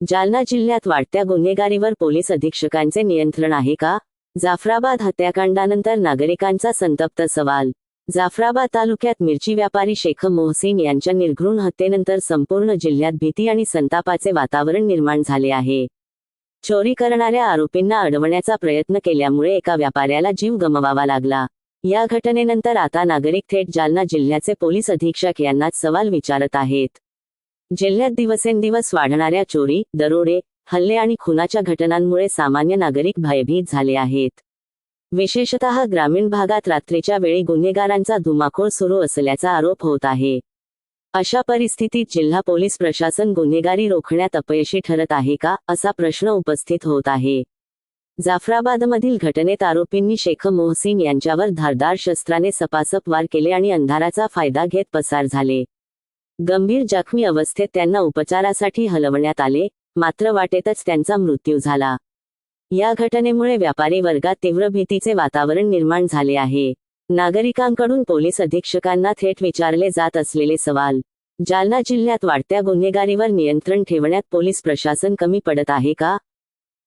जालना जिल्ह्यात वाढत्या गुन्हेगारीवर पोलीस अधीक्षकांचे नियंत्रण आहे का? जाफराबाद हत्याकांडानंतर नागरिकांचा संतप्त सवाल. जाफराबाद तालुक्यात मिरची व्यापारी शेख मोहसिन यांच्या निर्घृण हत्येनंतर संपूर्ण जिल्ह्यात भीती आणि संतापाचे वातावरण निर्माण झाले आहे. चोरी करणाऱ्या आरोपींना अडवण्याचा प्रयत्न केल्यामुळे एका व्यापाऱ्याला जीव गमवावा लागला. या घटनेनंतर आता नागरिक थेट जालना जिल्ह्याचे पोलीस अधीक्षक यांनाच सवाल विचारत आहेत. जिल्ह्यात दिवसेंदिवस वाढणाऱ्या चोरी, दरोडे, हल्ले आणि खुनाच्या घटनांमुळे सामान्य नागरिक भयभीत झाले आहेत. विशेषतः ग्रामीण भागात रात्रीच्या वेळी गुन्हेगारांचा धुमाकूळ सुरू असल्याचा आरोप होत आहे. अशा परिस्थितीत जिल्हा पोलीस प्रशासन गुन्हेगारी रोखण्यात अपयशी ठरत आहे का, असा प्रश्न उपस्थित होत आहे. जाफराबादमधील घटनेत आरोपींनी शेख मोहसिन यांच्यावर धारदार शस्त्राने सपासप वार केले आणि अंधाराचा फायदा घेत पसार झाले. गंभीर जखमी अवस्थेत त्यांना उपचारासाठी हलवण्यात आले, मात्र वाटेतच त्यांचा मृत्यू झाला. या घटनेमुळे व्यापारी वर्गात तीव्र भीतीचे वातावरण निर्माण झाले आहे. नागरिकांकडून पोलीस अधीक्षकांना थेट विचारले जात असलेले सवाल. जालना जिल्ह्यात वाढत्या गुन्हेगारीवर नियंत्रण ठेवण्यात पोलीस प्रशासन कमी पडत आहे का?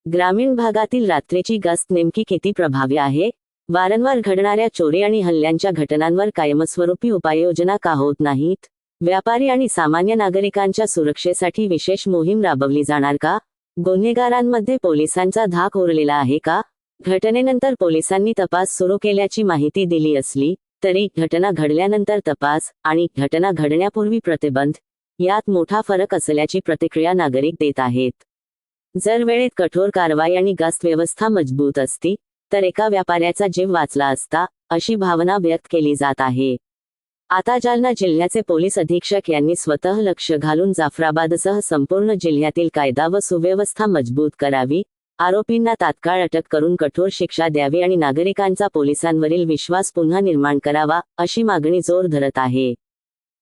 ग्रामीण भागातील रात्रीची गस्त नेमकी किती प्रभावी आहे? वारंवार घडणाऱ्या चोरी आणि हल्ल्यांच्या घटनांवर कायमस्वरूपी उपाययोजना का होत नाहीत? व्यापारी आणि सामान्य नागरिकांच्या सुरक्षेसाठी विशेष मोहीम राबवली जाणार का? गुन्हेगारांमध्ये पोलिसांचा धाक उरलेला आहे का? घटनेनंतर पोलिसांनी तपास सुरू केल्याची माहिती दिली असली तरी घटना घडल्यानंतर तपास आणि घटना घडण्यापूर्वी प्रतिबंध यात मोठा फरक असल्याची प्रतिक्रिया नागरिक देत आहेत. जर वेळेत कठोर कारवाई आणि गस्त व्यवस्था मजबूत असती तर एका व्यापाऱ्याचा जीव वाचला असता, अशी भावना व्यक्त केली जात आहे. आता जालना जिल्ह्याचे पोलीस अधीक्षक यांनी स्वतः लक्ष घालून जाफराबादसह संपूर्ण जिल्ह्यातील कायदा व सुव्यवस्था मजबूत करावी, आरोपींना तात्काळ अटक करून कठोर शिक्षा द्यावी आणि नागरिकांचा पोलिसांवरील विश्वास पुन्हा निर्माण करावा, अशी मागणी जोर धरत आहे.